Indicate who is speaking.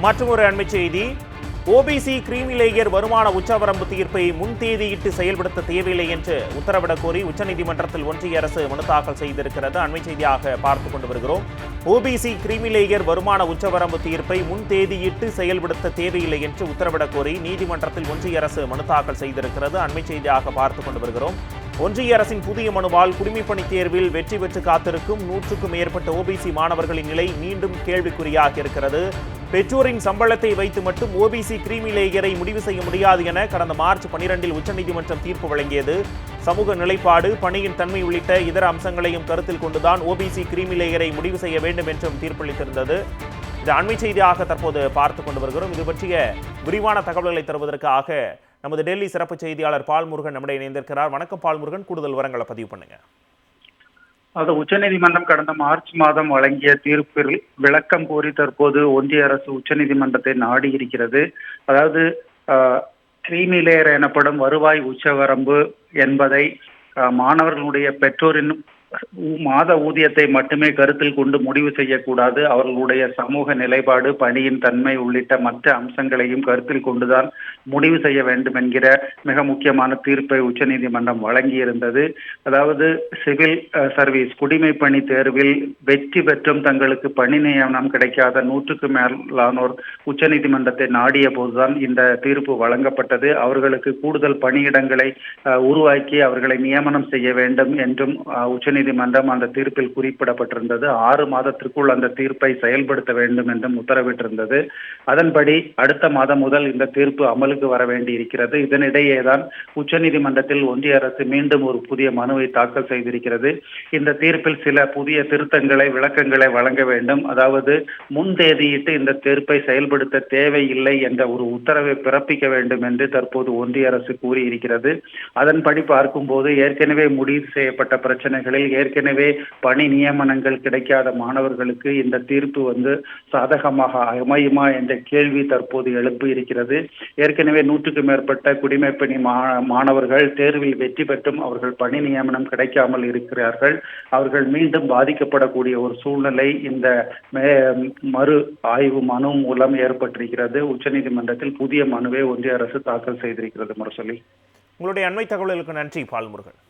Speaker 1: மற்றொரு அண்மை செய்தி, ஓபிசி கிரீமி லேயர் வருமான உச்சவரம்பு தீர்ப்பை முன்தேதியிட்டு செயல்படுத்த தேவையில்லை என்று உத்தரவிடக் கோரி உச்சநீதிமன்றத்தில் ஒன்றிய அரசு மனு தாக்கல் செய்திருக்கிறது. அண்மை செய்தியாக பார்த்துக் கொண்டு வருகிறோம். ஓபிசி கிரீமி லேயர் வருமான உச்சவரம்பு தீர்ப்பை முன்தேதியிட்டு செயல்படுத்த தேவையில்லை என்று உத்தரவிடக் கோரி நீதிமன்றத்தில் ஒன்றிய அரசு மனு தாக்கல் செய்திருக்கிறது. அண்மை செய்தியாக பார்த்துக் கொண்டு வருகிறோம். ஒன்றிய அரசின் புதிய மனுவால் குடிமைப்பணி தேர்வில் வெற்றி பெற்று காத்திருக்கும் 100க்கும் மேற்பட்ட ஓபிசி மாணவர்களின் நிலை மீண்டும் கேள்விக்குறியாக இருக்கிறது. பெற்றோரின் சம்பளத்தை வைத்து மட்டும் ஓபிசி கிரீமி லேயரை முடிவு செய்ய முடியாது என கடந்த மார்ச் 12 உச்சநீதிமன்றம் தீர்ப்பு வழங்கியது. சமூக நிலைப்பாடு, பணியின் தன்மை உள்ளிட்ட இதர அம்சங்களையும் கருத்தில் கொண்டுதான் ஓபிசி கிரீமி லேயரை முடிவு செய்ய வேண்டும் என்றும் தீர்ப்பளித்திருந்தது. இது அண்மை செய்தியாக தற்போது பார்த்துக் கொண்டு வருகிறோம். இது பற்றிய விரிவான தகவல்களை தருவதற்காக நமது டெல்லி சிறப்பு செய்தியாளர் பால்முருகன் நம்முடைய இணைந்திருக்கிறார். வணக்கம் பால்முருகன், கூடுதல் விவரங்களை பதிவு பண்ணுங்க.
Speaker 2: அது உச்சநீதிமன்றம் கடந்த மார்ச் மாதம் வழங்கிய தீர்ப்பில் விளக்கம் கோரி தற்போது ஒன்றிய அரசு உச்சநீதிமன்றத்தை நாடி இருக்கிறது. அதாவது கிரீமி லேயர் எனப்படும் வருவாய் உச்சவரம்பு என்பதை மாணவர்களுடைய பெற்றோரின் மாத ஊதியத்தை மட்டுமே கருத்தில் கொண்டு முடிவு செய்யக்கூடாது. அவர்களுடைய சமூக நிலைப்பாடு, பணியின் தன்மை உள்ளிட்ட மற்ற அம்சங்களையும் கருத்தில் கொண்டுதான் முடிவு செய்ய வேண்டும் என்கிற மிக முக்கியமான தீர்ப்பை உச்சநீதிமன்றம் வழங்கியிருந்தது. அதாவது சிவில் சர்வீஸ் குடிமைப்பணி தேர்வில் வெற்றி பெற்றும் தங்களுக்கு பணி நியமனம் கிடைக்காத 100க்கும் மேலானோர் உச்சநீதிமன்றத்தை நாடிய போதுதான் இந்த தீர்ப்பு வழங்கப்பட்டது. அவர்களுக்கு கூடுதல் பணியிடங்களை உருவாக்கி அவர்களை நியமனம் செய்ய வேண்டும் என்றும் உச்சநீதிமன்றம் அந்த தீர்ப்பில் குறிப்பிடப்பட்டிருந்தது. 6 மாதத்திற்குள் அந்த தீர்ப்பை செயல்படுத்த வேண்டும் என்றும் உத்தரவிட்டிருந்தது. அதன்படி அடுத்த மாதம் முதல் இந்த தீர்ப்பு அமலுக்கு வர வேண்டி இருக்கிறது. இதனிடையேதான் உச்சநீதிமன்றத்தில் ஒன்றிய அரசு மீண்டும் ஒரு புதிய மனுவை தாக்கல் செய்திருக்கிறது. இந்த தீர்ப்பில் சில புதிய திருத்தங்களை, விளக்கங்களை வழங்க வேண்டும். அதாவது முன்தேதியிட்டு இந்த தீர்ப்பை செயல்படுத்த தேவையில்லை என்ற ஒரு உத்தரவை பிறப்பிக்க வேண்டும் என்று தற்போது ஒன்றிய அரசு கூறியிருக்கிறது. அதன்படி பார்க்கும்போது ஏற்கனவே முடிவு செய்யப்பட்ட பிரச்சனைகளில் ஏற்கனவே பணி நியமனங்கள் கிடைக்காத மாணவர்களுக்கு இந்த தீர்ப்பு சாதகமாக அமையுமா என்ற கேள்வி தற்போது எழுப்பி இருக்கிறது. ஏற்கனவே 100க்கும் மேற்பட்ட குடிமைப்பணி மாணவர்கள் தேர்வில் வெற்றி பெற்றும் அவர்கள் பணி நியமனம் கிடைக்காமல் இருக்கிறார்கள். அவர்கள் மீண்டும் பாதிக்கப்படக்கூடிய ஒரு சூழ்நிலை இந்த மறு ஆய்வு மனு மூலம் ஏற்பட்டிருக்கிறது. உச்சநீதிமன்றத்தில் புதிய மனுவை ஒன்றிய அரசு தாக்கல் செய்திருக்கிறது. முரசொலி,
Speaker 1: உங்களுடைய அண்மை தகவல்களுக்கு நன்றி பால்முருகன்.